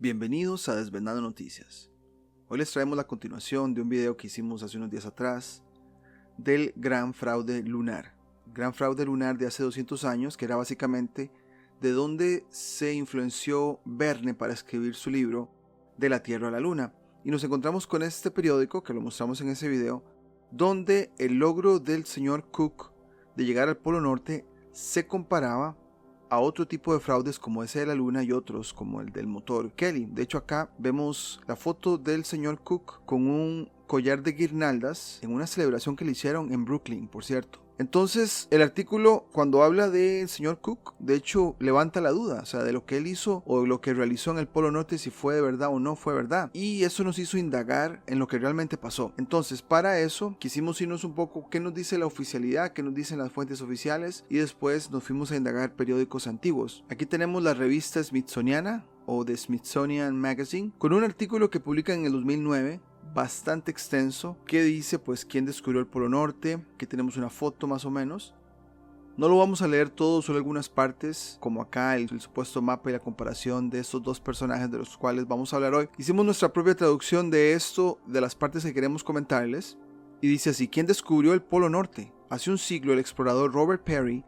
Bienvenidos a Desvendando Noticias. Hoy les traemos la continuación de un video que hicimos hace unos días atrás del Gran Fraude Lunar. Gran Fraude Lunar de hace 200 años, que era básicamente de donde se influenció Verne para escribir su libro De la Tierra a la Luna. Y nos encontramos con este periódico, que lo mostramos en ese video, donde el logro del señor Cook de llegar al Polo Norte se comparaba a otro tipo de fraudes como ese de la luna y otros como el del motor Kelly. De hecho, acá vemos la foto del señor Cook con un collar de guirnaldas en una celebración que le hicieron en Brooklyn, por cierto. Entonces, el artículo, cuando habla del señor Cook, de hecho, levanta la duda, o sea, de lo que él hizo o lo que realizó en el Polo Norte, si fue de verdad o no fue verdad. Y eso nos hizo indagar en lo que realmente pasó. Entonces, para eso, quisimos irnos un poco, qué nos dice la oficialidad, qué nos dicen las fuentes oficiales, y después nos fuimos a indagar periódicos antiguos. Aquí tenemos la revista Smithsoniana, o The Smithsonian Magazine, con un artículo que publica en el 2009, bastante extenso, que dice pues quién descubrió el Polo Norte, que tenemos una foto más o menos. No lo vamos a leer todo, solo algunas partes, como acá el supuesto mapa y la comparación de estos dos personajes de los cuales vamos a hablar hoy. Hicimos nuestra propia traducción de esto, de las partes que queremos comentarles, y dice así: ¿quién descubrió el Polo Norte? Hace un siglo el explorador Robert Peary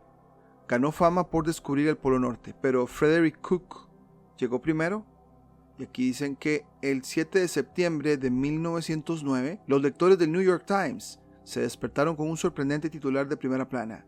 ganó fama por descubrir el Polo Norte, pero Frederick Cook llegó primero. Y aquí dicen que el 7 de septiembre de 1909, los lectores del New York Times se despertaron con un sorprendente titular de primera plana: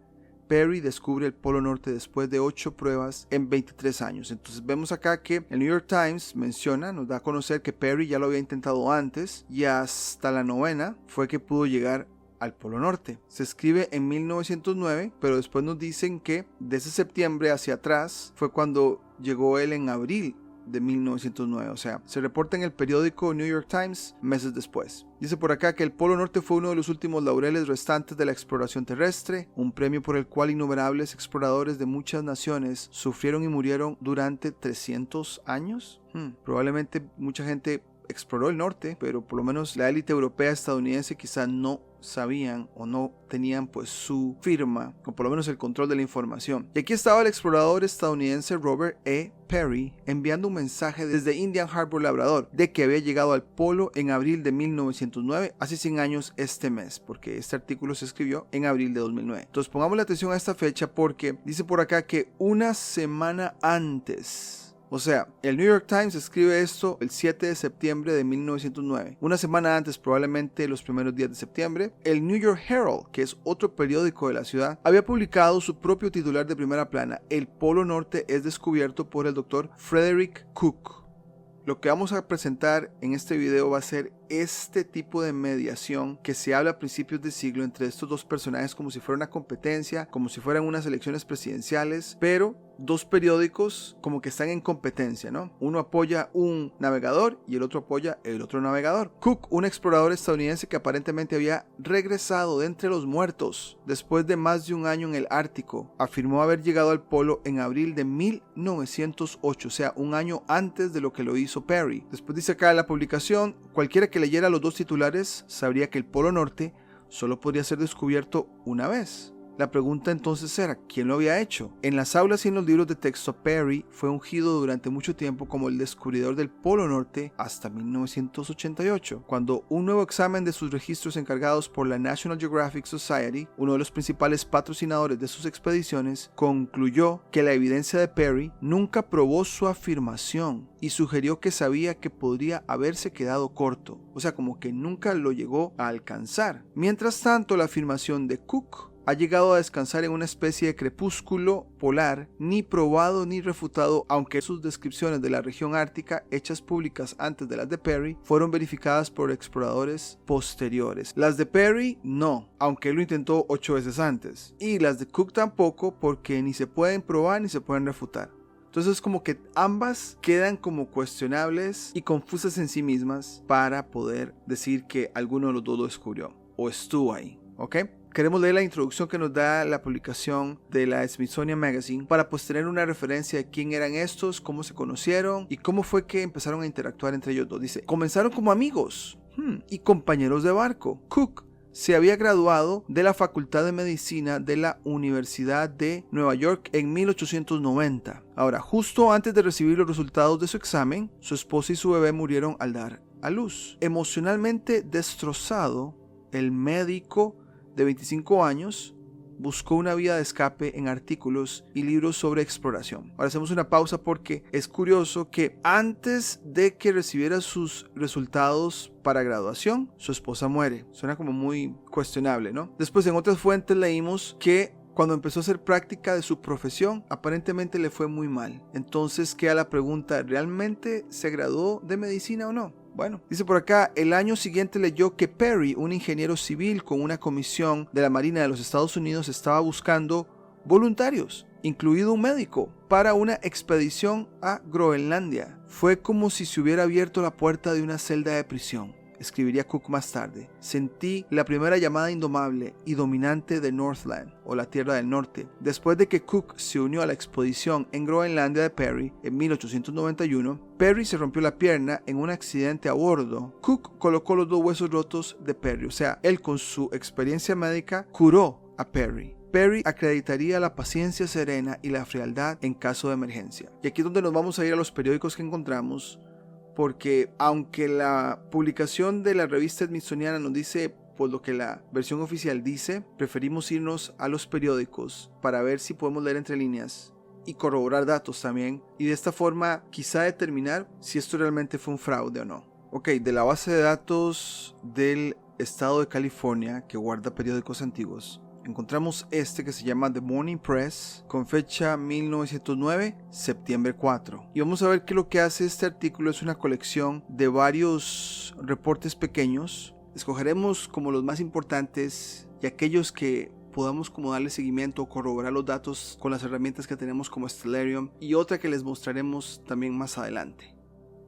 Peary descubre el Polo Norte después de 8 pruebas en 23 años. Entonces vemos acá que el New York Times nos da a conocer que Peary ya lo había intentado antes y hasta la 9ª fue que pudo llegar al Polo Norte. Se escribe en 1909, pero después nos dicen que de ese septiembre hacia atrás fue cuando llegó él en abril de 1909, o sea, se reporta en el periódico New York Times meses después. Dice por acá que el Polo Norte fue uno de los últimos laureles restantes de la exploración terrestre, un premio por el cual innumerables exploradores de muchas naciones sufrieron y murieron durante 300 años. Probablemente mucha gente exploró el norte, pero por lo menos la élite europea estadounidense quizá no sabían o no tenían pues su firma o por lo menos el control de la información. Y aquí estaba el explorador estadounidense Robert E. Peary enviando un mensaje desde Indian Harbor, Labrador, de que había llegado al polo en abril de 1909, hace 100 años este mes, porque este artículo se escribió en abril de 2009. Entonces pongamos la atención a esta fecha porque dice por acá que una semana antes, o sea, el New York Times escribe esto el 7 de septiembre de 1909. Una semana antes, probablemente los primeros días de septiembre, el New York Herald, que es otro periódico de la ciudad, había publicado su propio titular de primera plana: el Polo Norte es descubierto por el Dr. Frederick Cook. Lo que vamos a presentar en este video va a ser este tipo de mediación que se habla a principios de siglo entre estos dos personajes, como si fuera una competencia, como si fueran unas elecciones presidenciales, pero dos periódicos como que están en competencia, ¿no? Uno apoya un navegador y el otro apoya el otro navegador. Cook, un explorador estadounidense que aparentemente había regresado de entre los muertos después de más de un año en el Ártico, afirmó haber llegado al polo en abril de 1908, o sea, un año antes de lo que lo hizo Peary. Después dice acá la publicación: cualquiera que leyera los dos titulares sabría que el Polo Norte solo podría ser descubierto una vez. La pregunta entonces era, ¿quién lo había hecho? En las aulas y en los libros de texto, Peary fue ungido durante mucho tiempo como el descubridor del Polo Norte hasta 1988, cuando un nuevo examen de sus registros encargados por la National Geographic Society, uno de los principales patrocinadores de sus expediciones, concluyó que la evidencia de Peary nunca probó su afirmación y sugirió que sabía que podría haberse quedado corto, o sea, como que nunca lo llegó a alcanzar. Mientras tanto, la afirmación de Cook ha llegado a descansar en una especie de crepúsculo polar, ni probado ni refutado, aunque sus descripciones de la región ártica, hechas públicas antes de las de Peary, fueron verificadas por exploradores posteriores. Las de Peary no, aunque él lo intentó 8 veces antes, y las de Cook tampoco, porque ni se pueden probar ni se pueden refutar. Entonces como que ambas quedan como cuestionables y confusas en sí mismas para poder decir que alguno de los dos lo descubrió o estuvo ahí, ¿ok? Queremos leer la introducción que nos da la publicación de la Smithsonian Magazine para pues tener una referencia de quién eran estos, cómo se conocieron y cómo fue que empezaron a interactuar entre ellos dos. Dice: comenzaron como amigos y compañeros de barco. Cook se había graduado de la Facultad de Medicina de la Universidad de Nueva York en 1890. Ahora, justo antes de recibir los resultados de su examen, su esposa y su bebé murieron al dar a luz. Emocionalmente destrozado, el médico de 25 años buscó una vía de escape en artículos y libros sobre exploración. Ahora hacemos una pausa porque es curioso que antes de que recibiera sus resultados para graduación, su esposa muere. Suena como muy cuestionable, ¿no? Después en otras fuentes leímos que cuando empezó a hacer práctica de su profesión, aparentemente le fue muy mal. Entonces queda la pregunta, ¿realmente se graduó de medicina o no? Bueno, dice por acá, el año siguiente leyó que Perry, un ingeniero civil con una comisión de la Marina de los Estados Unidos, estaba buscando voluntarios, incluido un médico, para una expedición a Groenlandia. Fue como si se hubiera abierto la puerta de una celda de prisión. Escribiría Cook más tarde. Sentí la primera llamada indomable y dominante de Northland, o la Tierra del Norte. Después de que Cook se unió a la expedición en Groenlandia de Perry en 1891, Perry se rompió la pierna en un accidente a bordo. Cook colocó los 2 huesos rotos de Perry, o sea, él con su experiencia médica curó a Perry. Perry acreditaría la paciencia serena y la frialdad en caso de emergencia. Y aquí es donde nos vamos a ir a los periódicos que encontramos, porque aunque la publicación de la revista Smithsoniana nos dice pues lo que la versión oficial dice, preferimos irnos a los periódicos para ver si podemos leer entre líneas y corroborar datos también, y de esta forma quizá determinar si esto realmente fue un fraude o no. Ok, de la base de datos del estado de California que guarda periódicos antiguos, encontramos este que se llama The Morning Press, con fecha 1909, septiembre 4. Y vamos a ver que lo que hace este artículo es una colección de varios reportes pequeños. Escogeremos como los más importantes y aquellos que podamos como darle seguimiento o corroborar los datos con las herramientas que tenemos como Stellarium, y otra que les mostraremos también más adelante.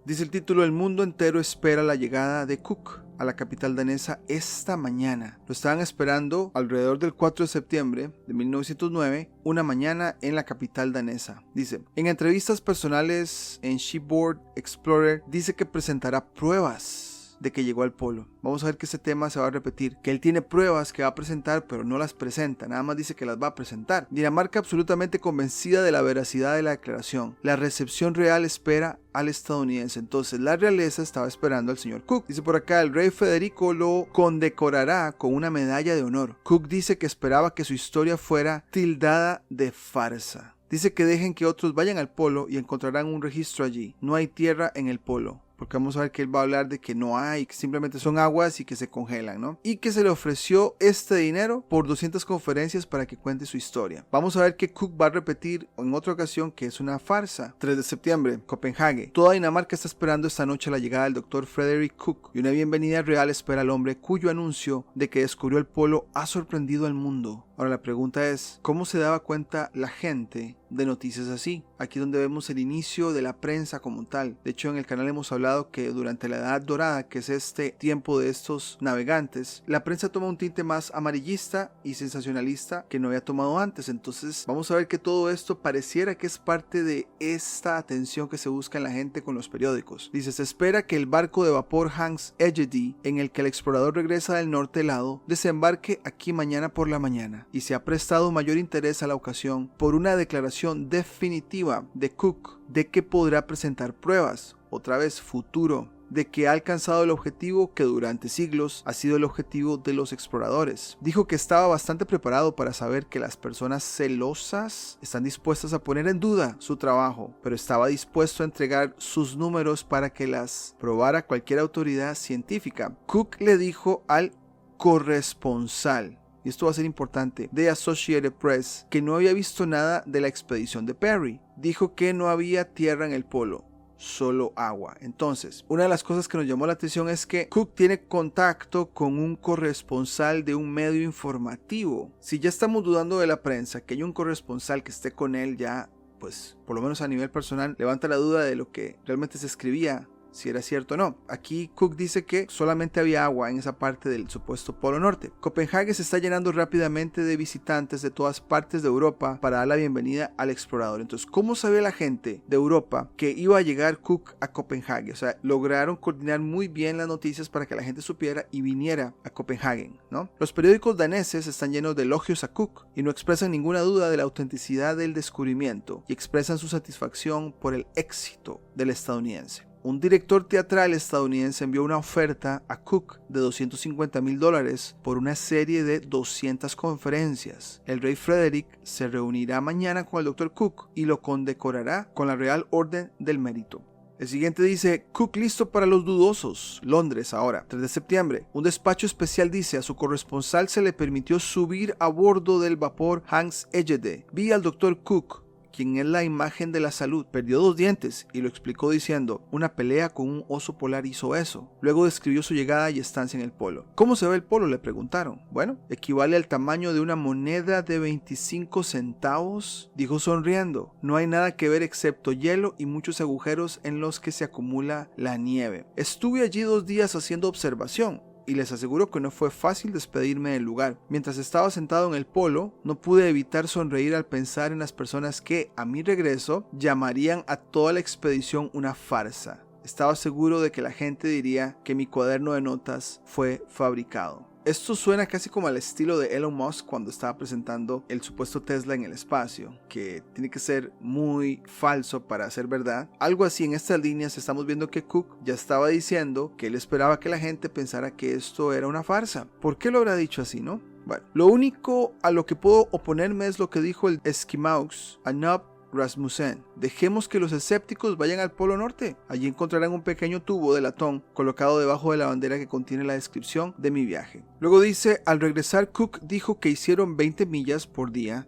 Dice el título: el mundo entero espera la llegada de Cook a la capital danesa esta mañana. Lo estaban esperando alrededor del 4 de septiembre de 1909, una mañana en la capital danesa. Dice, en entrevistas personales en Shipboard Explorer, dice que presentará pruebas de que llegó al polo. Vamos a ver que ese tema se va a repetir, que él tiene pruebas que va a presentar pero no las presenta, nada más dice que las va a presentar. Dinamarca absolutamente convencida de la veracidad de la declaración. La recepción real espera al estadounidense. Entonces la realeza estaba esperando al señor Cook. Dice por acá, el rey Federico lo condecorará con una medalla de honor. Cook dice que esperaba que su historia fuera tildada de farsa. Dice que dejen que otros vayan al polo y encontrarán un registro allí. No hay tierra en el polo. Porque vamos a ver que él va a hablar de que no hay, que simplemente son aguas y que se congelan, ¿no? Y que se le ofreció este dinero por 200 conferencias para que cuente su historia. Vamos a ver que Cook va a repetir en otra ocasión que es una farsa. 3 de septiembre, Copenhague. Toda Dinamarca está esperando esta noche la llegada del Dr. Frederick Cook, y una bienvenida real espera al hombre cuyo anuncio de que descubrió el polo ha sorprendido al mundo. Ahora la pregunta es, ¿cómo se daba cuenta la gente de noticias así? Aquí es donde vemos el inicio de la prensa como tal. De hecho, en el canal hemos hablado que durante la Edad Dorada, que es este tiempo de estos navegantes, la prensa toma un tinte más amarillista y sensacionalista que no había tomado antes. Entonces vamos a ver que todo esto pareciera que es parte de esta atención que se busca en la gente con los periódicos. Dice, se espera que el barco de vapor Hans Egede, en el que el explorador regresa del norte helado, desembarque aquí mañana por la mañana. Y se ha prestado mayor interés a la ocasión por una declaración definitiva de Cook de que podrá presentar pruebas, otra vez futuro, de que ha alcanzado el objetivo que durante siglos ha sido el objetivo de los exploradores. Dijo que estaba bastante preparado para saber que las personas celosas están dispuestas a poner en duda su trabajo, pero estaba dispuesto a entregar sus números para que las probara cualquier autoridad científica. Cook le dijo al corresponsal, y esto va a ser importante, de Associated Press, que no había visto nada de la expedición de Perry. Dijo que no había tierra en el polo, solo agua. Entonces, una de las cosas que nos llamó la atención es que Cook tiene contacto con un corresponsal de un medio informativo. Si ya estamos dudando de la prensa, que hay un corresponsal que esté con él ya, pues por lo menos a nivel personal, levanta la duda de lo que realmente se escribía, si era cierto o no. Aquí Cook dice que solamente había agua en esa parte del supuesto Polo Norte. Copenhague se está llenando rápidamente de visitantes de todas partes de Europa para dar la bienvenida al explorador. Entonces, ¿cómo sabía la gente de Europa que iba a llegar Cook a Copenhague? O sea, lograron coordinar muy bien las noticias para que la gente supiera y viniera a Copenhague, ¿no? Los periódicos daneses están llenos de elogios a Cook y no expresan ninguna duda de la autenticidad del descubrimiento y expresan su satisfacción por el éxito del estadounidense. Un director teatral estadounidense envió una oferta a Cook de $250,000 por una serie de 200 conferencias. El rey Frederick se reunirá mañana con el Dr. Cook y lo condecorará con la Real Orden del Mérito. El siguiente dice, Cook listo para los dudosos. Londres ahora, 3 de septiembre. Un despacho especial dice, a su corresponsal se le permitió subir a bordo del vapor Hans Egede. Vi al Dr. Cook, quien es la imagen de la salud. Perdió 2 dientes y lo explicó diciendo, una pelea con un oso polar hizo eso. Luego describió su llegada y estancia en el polo. ¿Cómo se ve el polo?, le preguntaron. Bueno, equivale al tamaño de una moneda de 25 centavos, dijo sonriendo. No hay nada que ver excepto hielo y muchos agujeros en los que se acumula la nieve. Estuve allí 2 días haciendo observación. Y les aseguro que no fue fácil despedirme del lugar. Mientras estaba sentado en el polo, no pude evitar sonreír al pensar en las personas que, a mi regreso, llamarían a toda la expedición una farsa. Estaba seguro de que la gente diría que mi cuaderno de notas fue fabricado. Esto suena casi como al estilo de Elon Musk cuando estaba presentando el supuesto Tesla en el espacio, que tiene que ser muy falso para ser verdad. Algo así en estas líneas estamos viendo que Cook ya estaba diciendo que él esperaba que la gente pensara que esto era una farsa. ¿Por qué lo habrá dicho así, no? Bueno, lo único a lo que puedo oponerme es lo que dijo el Eskimaux Anub Rasmussen. Dejemos que los escépticos vayan al Polo Norte. Allí encontrarán un pequeño tubo de latón colocado debajo de la bandera que contiene la descripción de mi viaje. Luego dice, al regresar Cook dijo que hicieron 20 millas por día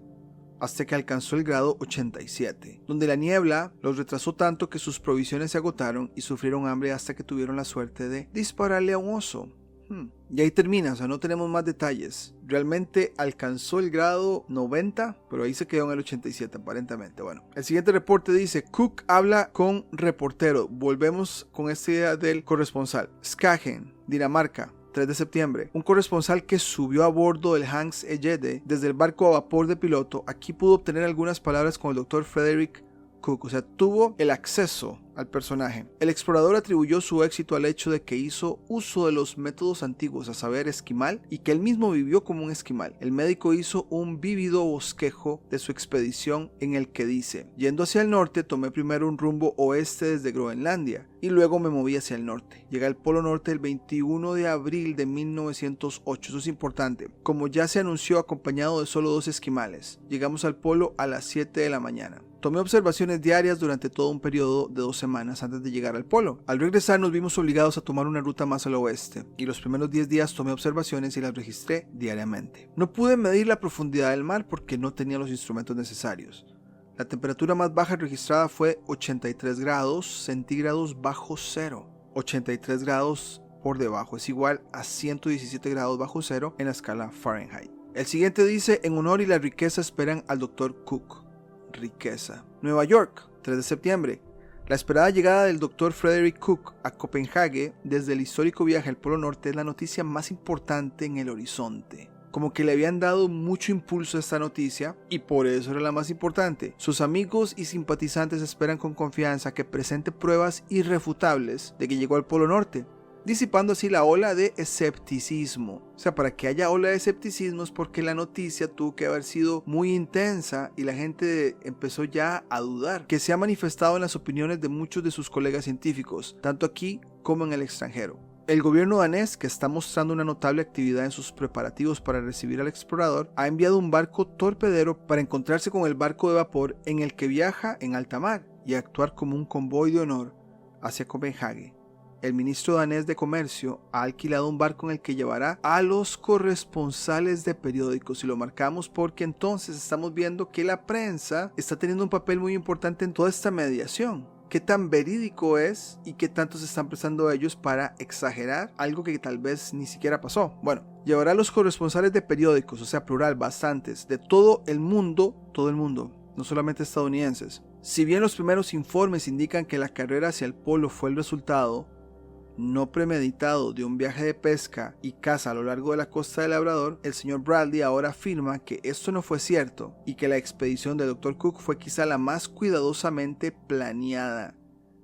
hasta que alcanzó el grado 87, donde la niebla los retrasó tanto que sus provisiones se agotaron y sufrieron hambre hasta que tuvieron la suerte de dispararle a un oso. Y ahí termina, o sea, no tenemos más detalles. Realmente alcanzó el grado 90, pero ahí se quedó en el 87 aparentemente. Bueno, el siguiente reporte dice, Cook habla con reportero. Volvemos con esta idea del corresponsal. Skagen, Dinamarca, 3 de septiembre. Un corresponsal que subió a bordo del Hans Egede desde el barco a vapor de piloto, aquí pudo obtener algunas palabras con el Dr. Frederick Cook, o sea, tuvo el acceso al personaje. El explorador atribuyó su éxito al hecho de que hizo uso de los métodos antiguos, a saber, esquimal, y que él mismo vivió como un esquimal. El médico hizo un vívido bosquejo de su expedición en el que dice, yendo hacia el norte, tomé primero un rumbo oeste desde Groenlandia, y luego me moví hacia el norte. Llegué al Polo Norte el 21 de abril de 1908, eso es importante. Como ya se anunció, acompañado de solo 2 esquimales. Llegamos al polo a las 7 de la mañana. Tomé observaciones diarias durante todo un periodo de 2 semanas antes de llegar al polo. Al regresar nos vimos obligados a tomar una ruta más al oeste, y los primeros 10 días tomé observaciones y las registré diariamente. No pude medir la profundidad del mar porque no tenía los instrumentos necesarios. La temperatura más baja registrada fue 83 grados centígrados bajo cero. 83 grados por debajo es igual a 117 grados bajo cero en la escala Fahrenheit. El siguiente dice, en honor y la riqueza esperan al Dr. Cook. Riqueza. Nueva York, 3 de septiembre. La esperada llegada del Dr. Frederick Cook a Copenhague desde el histórico viaje al Polo Norte es la noticia más importante en el horizonte. Como que le habían dado mucho impulso a esta noticia y por eso era la más importante. Sus amigos y simpatizantes esperan con confianza que presente pruebas irrefutables de que llegó al Polo Norte, disipando así la ola de escepticismo. O sea, para que haya ola de escepticismo es porque la noticia tuvo que haber sido muy intensa y la gente empezó ya a dudar, que se ha manifestado en las opiniones de muchos de sus colegas científicos, tanto aquí como en el extranjero. El gobierno danés, que está mostrando una notable actividad en sus preparativos para recibir al explorador, ha enviado un barco torpedero para encontrarse con el barco de vapor en el que viaja en alta mar y actuar como un convoy de honor hacia Copenhague. El ministro danés de Comercio ha alquilado un barco en el que llevará a los corresponsales de periódicos, y lo marcamos porque entonces estamos viendo que la prensa está teniendo un papel muy importante en toda esta mediación. ¿Qué tan verídico es y qué tanto se están prestando ellos para exagerar algo que tal vez ni siquiera pasó? Bueno, llevará a los corresponsales de periódicos, o sea, plural, bastantes, de todo el mundo, no solamente estadounidenses. Si bien los primeros informes indican que la carrera hacia el polo fue el resultado no premeditado de un viaje de pesca y caza a lo largo de la costa de Labrador, el señor Bradley ahora afirma que esto no fue cierto y que la expedición de Dr. Cook fue quizá la más cuidadosamente planeada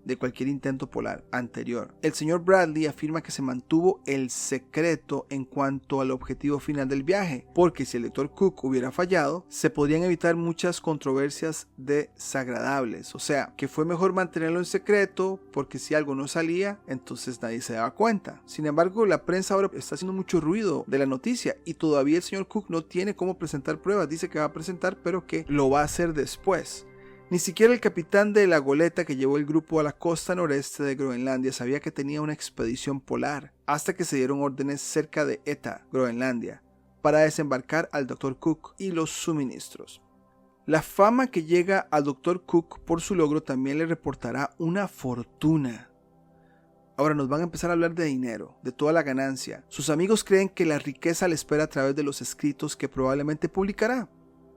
de cualquier intento polar anterior. El señor Bradley afirma que se mantuvo el secreto en cuanto al objetivo final del viaje, porque si el Dr. Cook hubiera fallado, se podrían evitar muchas controversias desagradables. O sea, que fue mejor mantenerlo en secreto, porque si algo no salía, entonces nadie se daba cuenta. Sin embargo, la prensa ahora está haciendo mucho ruido de la noticia y todavía el señor Cook no tiene cómo presentar pruebas. Dice que va a presentar, pero que lo va a hacer después. Ni siquiera el capitán de la goleta que llevó el grupo a la costa noreste de Groenlandia sabía que tenía una expedición polar, hasta que se dieron órdenes cerca de Eta, Groenlandia, para desembarcar al Dr. Cook y los suministros. La fama que llega al Dr. Cook por su logro también le reportará una fortuna. Ahora nos van a empezar a hablar de dinero, de toda la ganancia. Sus amigos creen que la riqueza le espera a través de los escritos que probablemente publicará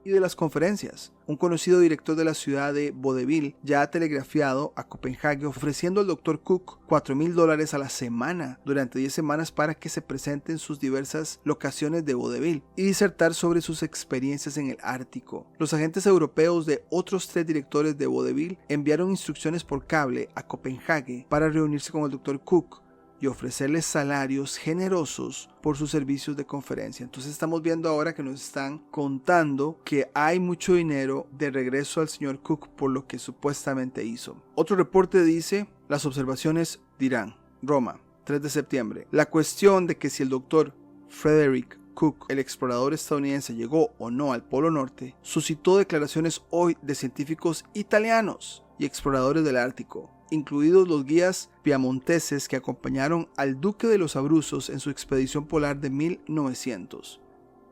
y de las conferencias. Un conocido director de la ciudad de Vodeville ya ha telegrafiado a Copenhague ofreciendo al Dr. Cook $4,000 a la semana durante 10 semanas para que se presente en sus diversas locaciones de Vodeville y disertar sobre sus experiencias en el Ártico. Los agentes europeos de otros 3 directores de Vodeville enviaron instrucciones por cable a Copenhague para reunirse con el Dr. Cook y ofrecerles salarios generosos por sus servicios de conferencia. Entonces estamos viendo ahora que nos están contando que hay mucho dinero de regreso al señor Cook por lo que supuestamente hizo. Otro reporte dice, las observaciones dirán, Roma, 3 de septiembre, la cuestión de que si el doctor Frederick Cook, el explorador estadounidense, llegó o no al Polo Norte, suscitó declaraciones hoy de científicos italianos y exploradores del Ártico, incluidos los guías piamonteses que acompañaron al duque de los Abruzos en su expedición polar de 1900.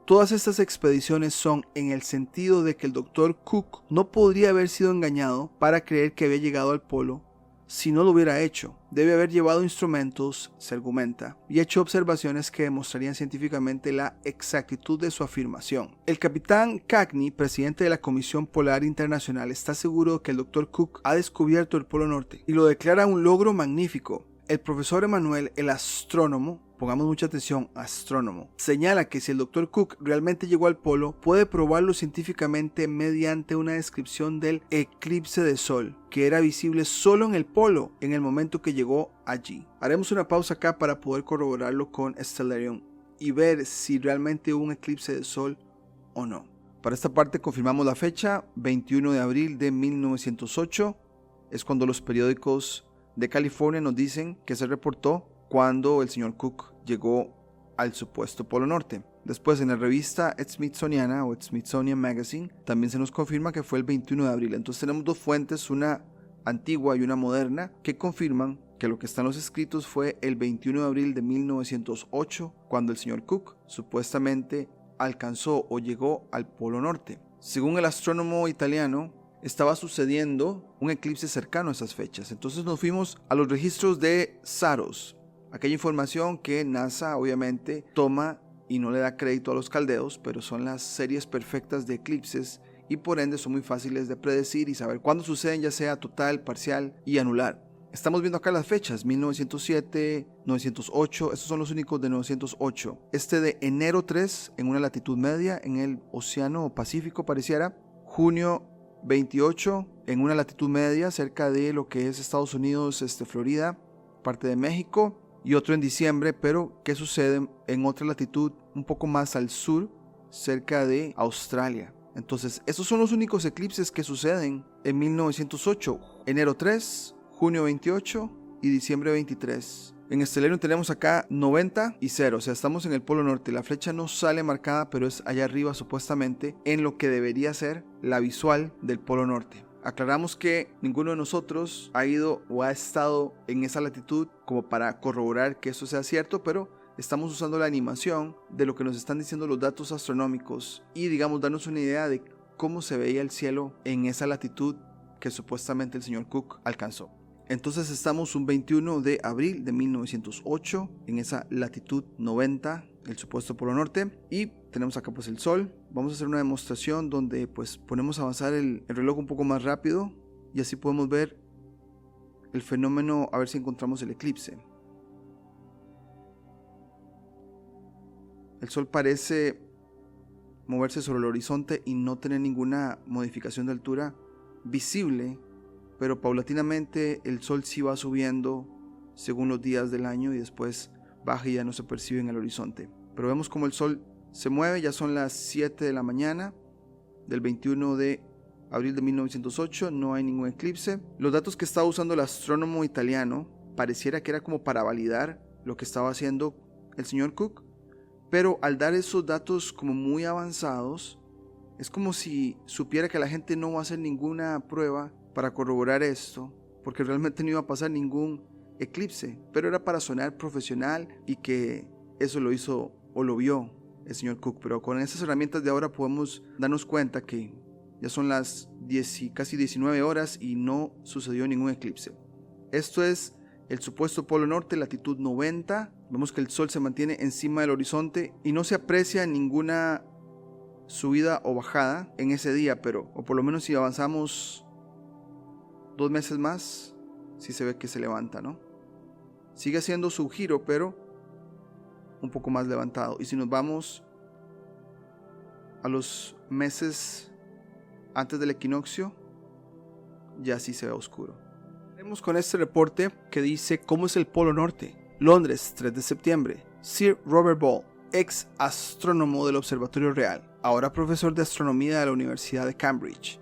Todas estas expediciones son en el sentido de que el Dr. Cook no podría haber sido engañado para creer que había llegado al polo si no lo hubiera hecho. Debe haber llevado instrumentos, se argumenta, y hecho observaciones que demostrarían científicamente la exactitud de su afirmación. El capitán Cagney, presidente de la Comisión Polar Internacional, está seguro que el Dr. Cook ha descubierto el Polo Norte y lo declara un logro magnífico. El profesor Emanuel, el astrónomo, pongamos mucha atención, astrónomo, señala que si el Dr. Cook realmente llegó al polo, puede probarlo científicamente mediante una descripción del eclipse de sol, que era visible solo en el polo en el momento que llegó allí. Haremos una pausa acá para poder corroborarlo con Stellarium y ver si realmente hubo un eclipse de sol o no. Para esta parte confirmamos la fecha, 21 de abril de 1908, es cuando los periódicos de California nos dicen que se reportó cuando el señor Cook llegó al supuesto Polo Norte. Después en la revista Smithsoniana o Smithsonian Magazine también se nos confirma que fue el 21 de abril. Entonces tenemos 2 fuentes, una antigua y una moderna, que confirman que lo que está en los escritos fue el 21 de abril de 1908 cuando el señor Cook supuestamente alcanzó o llegó al Polo Norte. Según el astrónomo italiano, estaba sucediendo un eclipse cercano a esas fechas. Entonces nos fuimos a los registros de Saros, aquella información que NASA obviamente toma y no le da crédito a los caldeos, pero son las series perfectas de eclipses y por ende son muy fáciles de predecir y saber cuándo suceden, ya sea total, parcial y anular. Estamos viendo acá las fechas, 1907, 908, estos son los únicos de 908. Este de enero 3 en una latitud media en el Océano Pacífico pareciera, junio 28 en una latitud media cerca de lo que es Estados Unidos, Florida, parte de México, y otro en diciembre, pero que sucede en otra latitud un poco más al sur, cerca de Australia. Entonces, estos son los únicos eclipses que suceden en 1908, enero 3, junio 28 y diciembre 23. En Stellarium tenemos acá 90 y 0, o sea, estamos en el Polo Norte. La flecha no sale marcada, pero es allá arriba supuestamente en lo que debería ser la visual del Polo Norte. Aclaramos que ninguno de nosotros ha ido o ha estado en esa latitud como para corroborar que eso sea cierto, pero estamos usando la animación de lo que nos están diciendo los datos astronómicos y digamos darnos una idea de cómo se veía el cielo en esa latitud que supuestamente el señor Cook alcanzó. Entonces estamos un 21 de abril de 1908 en esa latitud 90, el supuesto Polo Norte, y tenemos acá pues el sol. Vamos a hacer una demostración donde pues ponemos a avanzar el reloj un poco más rápido y así podemos ver el fenómeno, a ver si encontramos el eclipse. El Sol parece moverse sobre el horizonte y no tener ninguna modificación de altura visible, pero paulatinamente el Sol sí va subiendo según los días del año y después baja y ya no se percibe en el horizonte. Pero vemos como el Sol se mueve, ya son las 7 de la mañana del 21 de abril de 1908, no hay ningún eclipse. Los datos que estaba usando el astrónomo italiano pareciera que era como para validar lo que estaba haciendo el señor Cook, pero al dar esos datos como muy avanzados, es como si supiera que la gente no va a hacer ninguna prueba para corroborar esto, porque realmente no iba a pasar ningún eclipse, pero era para sonar profesional y que eso lo hizo o lo vio el señor Cook. Pero con esas herramientas de ahora podemos darnos cuenta que ya son las casi 19 horas y no sucedió ningún eclipse. Esto es el supuesto polo norte, latitud 90. Vemos que el Sol se mantiene encima del horizonte y no se aprecia ninguna subida o bajada en ese día, pero o por lo menos si avanzamos 2 meses más, sí se ve que se levanta, ¿no? Sigue haciendo su giro, pero un poco más levantado. Y si nos vamos a los meses antes del equinoccio, ya sí se ve oscuro. Vemos con este reporte que dice cómo es el polo norte. Londres, 3 de septiembre. Sir Robert Ball, ex astrónomo del Observatorio Real, ahora profesor de astronomía de la Universidad de Cambridge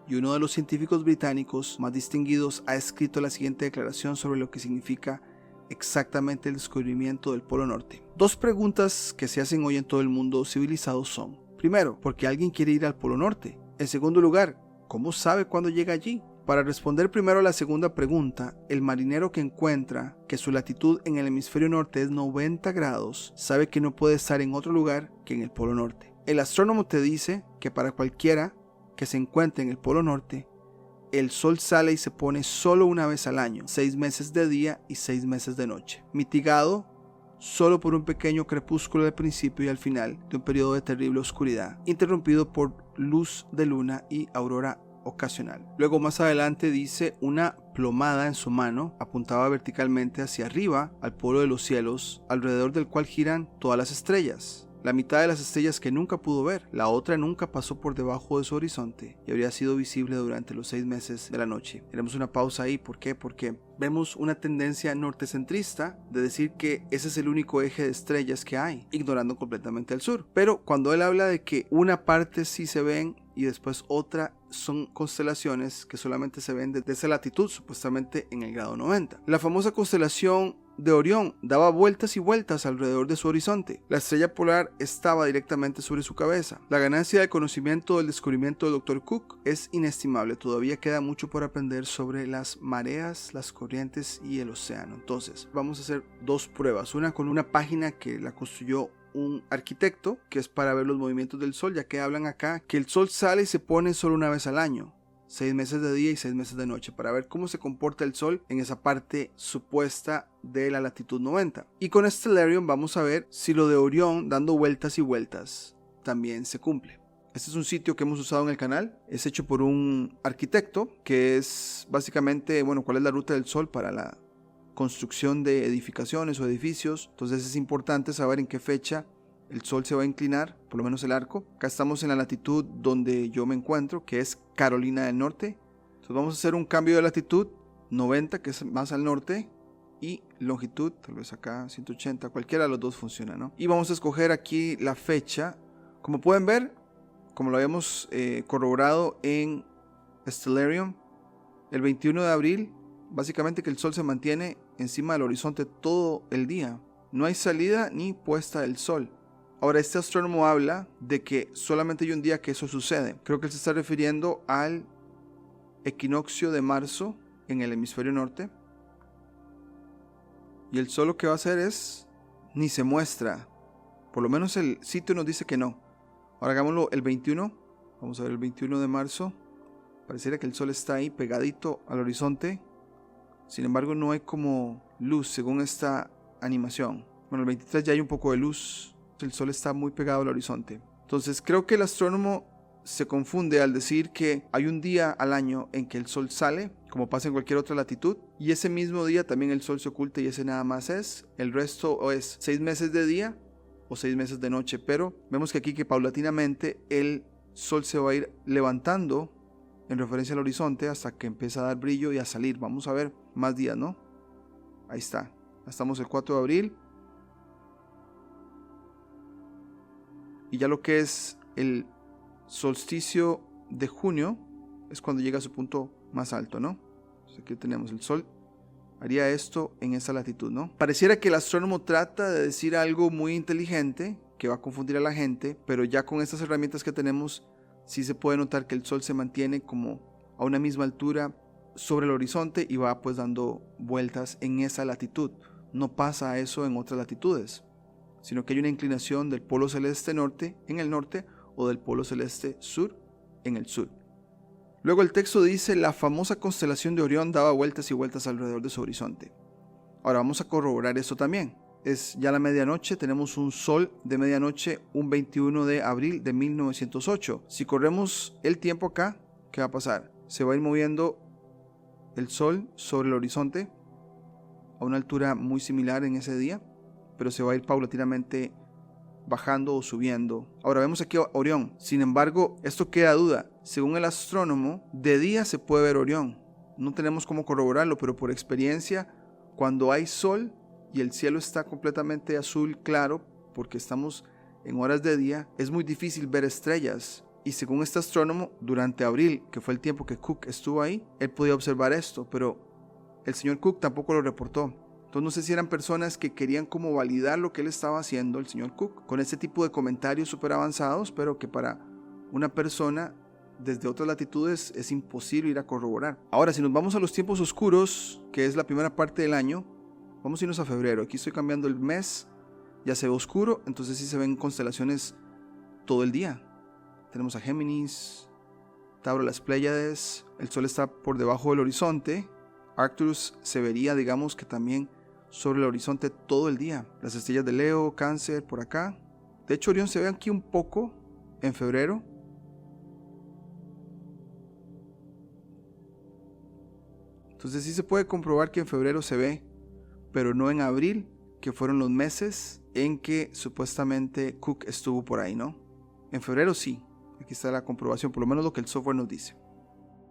y uno de los científicos británicos más distinguidos, ha escrito la siguiente declaración sobre lo que significa exactamente el descubrimiento del polo norte. 2 preguntas que se hacen hoy en todo el mundo civilizado son: primero, ¿por qué alguien quiere ir al polo norte? En segundo lugar, ¿cómo sabe cuándo llega allí? Para responder primero a la segunda pregunta, el marinero que encuentra que su latitud en el hemisferio norte es 90 grados sabe que no puede estar en otro lugar que en el polo norte. El astrónomo te dice que para cualquiera que se encuentre en el polo norte, el Sol sale y se pone solo una vez al año, 6 meses de día y 6 meses de noche, mitigado solo por un pequeño crepúsculo al principio y al final de un periodo de terrible oscuridad, interrumpido por luz de luna y aurora ocasional. Luego más adelante dice: una plomada en su mano apuntaba verticalmente hacia arriba al polo de los cielos, alrededor del cual giran todas las estrellas. La mitad de las estrellas que nunca pudo ver, la otra nunca pasó por debajo de su horizonte y habría sido visible durante los 6 meses de la noche. Haremos una pausa ahí. ¿Por qué? Porque vemos una tendencia nortecentrista de decir que ese es el único eje de estrellas que hay, ignorando completamente el sur. Pero cuando él habla de que una parte sí se ven y después otra son constelaciones que solamente se ven desde esa latitud, supuestamente en el grado 90. La famosa constelación de Orión daba vueltas y vueltas alrededor de su horizonte. La estrella polar estaba directamente sobre su cabeza. La ganancia de conocimiento del descubrimiento del Dr. Cook es inestimable. Todavía queda mucho por aprender sobre las mareas, las corrientes y el océano. Entonces, vamos a hacer 2 pruebas. Una con una página que la construyó un arquitecto, que es para ver los movimientos del Sol, ya que hablan acá que el Sol sale y se pone solo una vez al año, 6 meses de día y 6 meses de noche, para ver cómo se comporta el Sol en esa parte supuesta de la latitud 90. Y con Stellarium vamos a ver si lo de Orión dando vueltas y vueltas también se cumple. Este es un sitio que hemos usado en el canal, es hecho por un arquitecto que es básicamente, cuál es la ruta del Sol para la construcción de edificaciones o edificios. Entonces es importante saber en qué fecha el Sol se va a inclinar, por lo menos el arco. Acá estamos en la latitud donde yo me encuentro, que es Carolina del Norte. Entonces vamos a hacer un cambio de latitud, 90, que es más al norte, y longitud, tal vez acá 180, cualquiera de los dos funciona, ¿no? Y vamos a escoger aquí la fecha. Como pueden ver, como lo habíamos corroborado en Stellarium, el 21 de abril, básicamente que el Sol se mantiene encima del horizonte todo el día. No hay salida ni puesta del Sol. Ahora, este astrónomo habla de que solamente hay un día que eso sucede. Creo que él se está refiriendo al equinoccio de marzo en el hemisferio norte. Y el Sol lo que va a hacer es, ni se muestra. Por lo menos el sitio nos dice que no. Ahora hagámoslo el 21. Vamos a ver el 21 de marzo. Pareciera que el Sol está ahí pegadito al horizonte. Sin embargo, no hay como luz según esta animación. Bueno, el 23 ya hay un poco de luz. El Sol está muy pegado al horizonte. Entonces creo que el astrónomo se confunde al decir que hay un día al año en que el sol sale, como pasa en cualquier otra latitud, y ese mismo día también el sol se oculta y ese nada más es. El resto o es 6 meses de día o 6 meses de noche, pero vemos que aquí que paulatinamente el sol se va a ir levantando en referencia al horizonte hasta que empieza a dar brillo y a salir. Vamos a ver más días, ¿no? Ahí está. Estamos el 4 de abril. Y ya lo que es el solsticio de junio es cuando llega a su punto más alto, ¿no? Entonces aquí tenemos el sol. Haría esto en esta latitud, ¿no? Pareciera que el astrónomo trata de decir algo muy inteligente que va a confundir a la gente, pero ya con estas herramientas que tenemos, sí se puede notar que el sol se mantiene como a una misma altura sobre el horizonte y va pues dando vueltas en esa latitud. No pasa eso en otras latitudes, sino que hay una inclinación del polo celeste norte en el norte o del polo celeste sur en el sur. Luego el texto dice: la famosa constelación de Orión daba vueltas y vueltas alrededor de su horizonte. Ahora vamos a corroborar esto también. Es ya la medianoche, tenemos un sol de medianoche un 21 de abril de 1908. Si corremos el tiempo acá, ¿qué va a pasar? Se va a ir moviendo el sol sobre el horizonte a una altura muy similar en ese día, pero se va a ir paulatinamente bajando o subiendo. Ahora vemos aquí Orión. Sin embargo, esto queda duda. Según el astrónomo, de día se puede ver Orión. No tenemos cómo corroborarlo, pero por experiencia, cuando hay sol y el cielo está completamente azul claro, porque estamos en horas de día, es muy difícil ver estrellas. Y según este astrónomo, durante abril, que fue el tiempo que Cook estuvo ahí, él podía observar esto, pero el señor Cook tampoco lo reportó. Entonces no sé si eran personas que querían como validar lo que él estaba haciendo, el señor Cook, con este tipo de comentarios súper avanzados, pero que para una persona desde otras latitudes es imposible ir a corroborar. Ahora, si nos vamos a los tiempos oscuros, que es la primera parte del año, vamos a irnos a febrero. Aquí estoy cambiando el mes, ya se ve oscuro, entonces sí se ven constelaciones todo el día. Tenemos a Géminis, Tauro, las Pléyades, el sol está por debajo del horizonte. Arcturus se vería, digamos que también sobre el horizonte todo el día. Las estrellas de Leo, Cáncer, por acá. De hecho, Orión se ve aquí un poco en febrero. Entonces sí se puede comprobar que en febrero se ve, pero no en abril, que fueron los meses en que supuestamente Cook estuvo por ahí, ¿no? En febrero sí. Aquí está la comprobación, por lo menos lo que el software nos dice.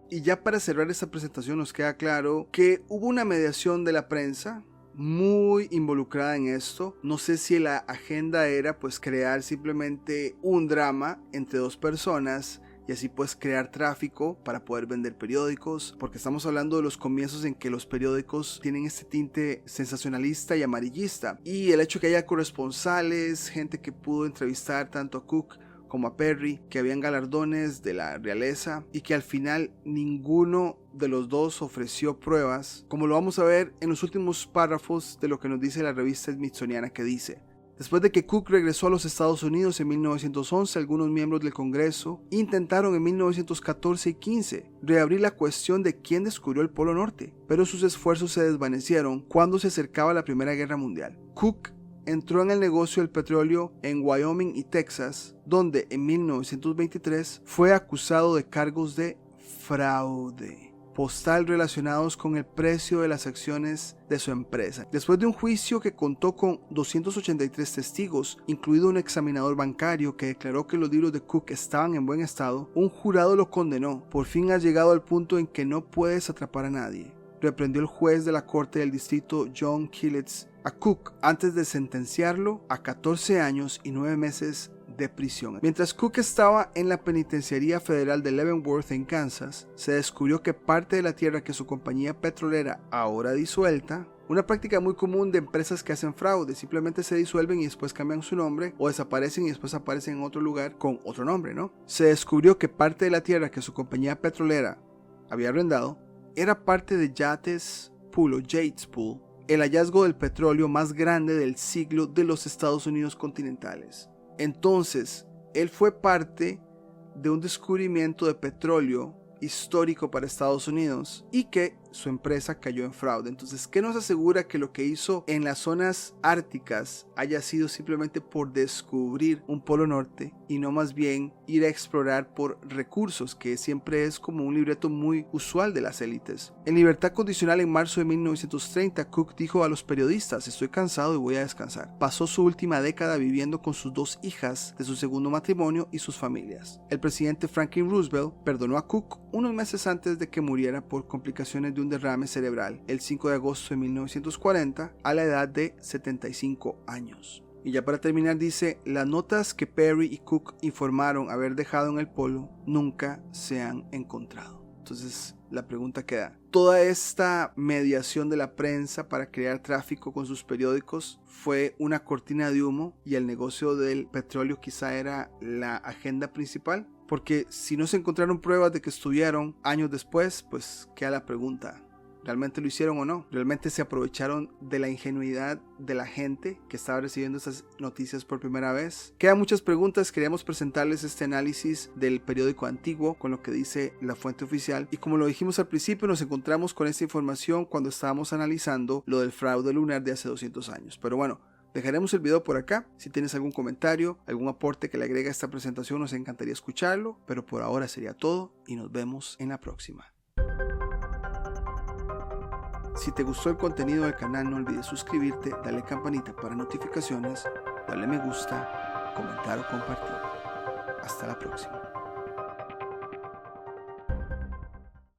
Y ya para cerrar esta presentación nos queda claro que hubo una mediación de la prensa muy involucrada en esto. No sé si la agenda era pues crear simplemente un drama entre dos personas y así pues crear tráfico para poder vender periódicos, porque estamos hablando de los comienzos en que los periódicos tienen este tinte sensacionalista y amarillista, y el hecho que haya corresponsales, gente que pudo entrevistar tanto a Cook como a Perry, que habían galardones de la realeza y que al final ninguno de los dos ofreció pruebas, como lo vamos a ver en los últimos párrafos de lo que nos dice la revista Smithsoniana, que dice: después de que Cook regresó a los Estados Unidos en 1911, algunos miembros del Congreso intentaron en 1914 y 15 reabrir la cuestión de quién descubrió el Polo Norte, pero sus esfuerzos se desvanecieron cuando se acercaba la Primera Guerra Mundial. Cook entró en el negocio del petróleo en Wyoming y Texas, donde en 1923 fue acusado de cargos de fraude postal relacionados con el precio de las acciones de su empresa. Después de un juicio que contó con 283 testigos, incluido un examinador bancario que declaró que los libros de Cook estaban en buen estado, un jurado lo condenó. Por fin ha llegado al punto en que no puedes atrapar a nadie, reprendió el juez de la corte del distrito John Killitz a Cook antes de sentenciarlo a 14 años y 9 meses de prisión. Mientras Cook estaba en la penitenciaría federal de Leavenworth en Kansas, se descubrió que parte de la tierra que su compañía petrolera, ahora disuelta, una práctica muy común de empresas que hacen fraude, simplemente se disuelven y después cambian su nombre, o desaparecen y después aparecen en otro lugar con otro nombre, ¿no? Se descubrió que parte de la tierra que su compañía petrolera había arrendado era parte de Yates Pool o Yates Pool, el hallazgo del petróleo más grande del siglo de los Estados Unidos continentales. Entonces, él fue parte de un descubrimiento de petróleo histórico para Estados Unidos y que su empresa cayó en fraude. Entonces, ¿qué nos asegura que lo que hizo en las zonas árticas haya sido simplemente por descubrir un polo norte y no más bien ir a explorar por recursos, que siempre es como un libreto muy usual de las élites? En libertad condicional en marzo de 1930, Cook dijo a los periodistas: estoy cansado y voy a descansar. Pasó su última década viviendo con sus 2 hijas de su segundo matrimonio y sus familias. El presidente Franklin Roosevelt perdonó a Cook unos meses antes de que muriera por complicaciones de un derrame cerebral el 5 de agosto de 1940 a la edad de 75 años. Y ya para terminar dice: las notas que Peary y Cook informaron haber dejado en el polo nunca se han encontrado. Entonces la pregunta queda: ¿toda esta mediación de la prensa para crear tráfico con sus periódicos fue una cortina de humo y el negocio del petróleo quizá era la agenda principal? Porque si no se encontraron pruebas de que estuvieron años después, pues queda la pregunta: ¿realmente lo hicieron o no? ¿Realmente se aprovecharon de la ingenuidad de la gente que estaba recibiendo estas noticias por primera vez? Quedan muchas preguntas. Queríamos presentarles este análisis del periódico antiguo con lo que dice la fuente oficial, y como lo dijimos al principio, nos encontramos con esta información cuando estábamos analizando lo del fraude lunar de hace 200 años. Pero bueno, dejaremos el video por acá. Si tienes algún comentario, algún aporte que le agregue a esta presentación, nos encantaría escucharlo. Pero por ahora sería todo y nos vemos en la próxima. Si te gustó el contenido del canal, no olvides suscribirte, darle campanita para notificaciones, darle me gusta, comentar o compartir. Hasta la próxima.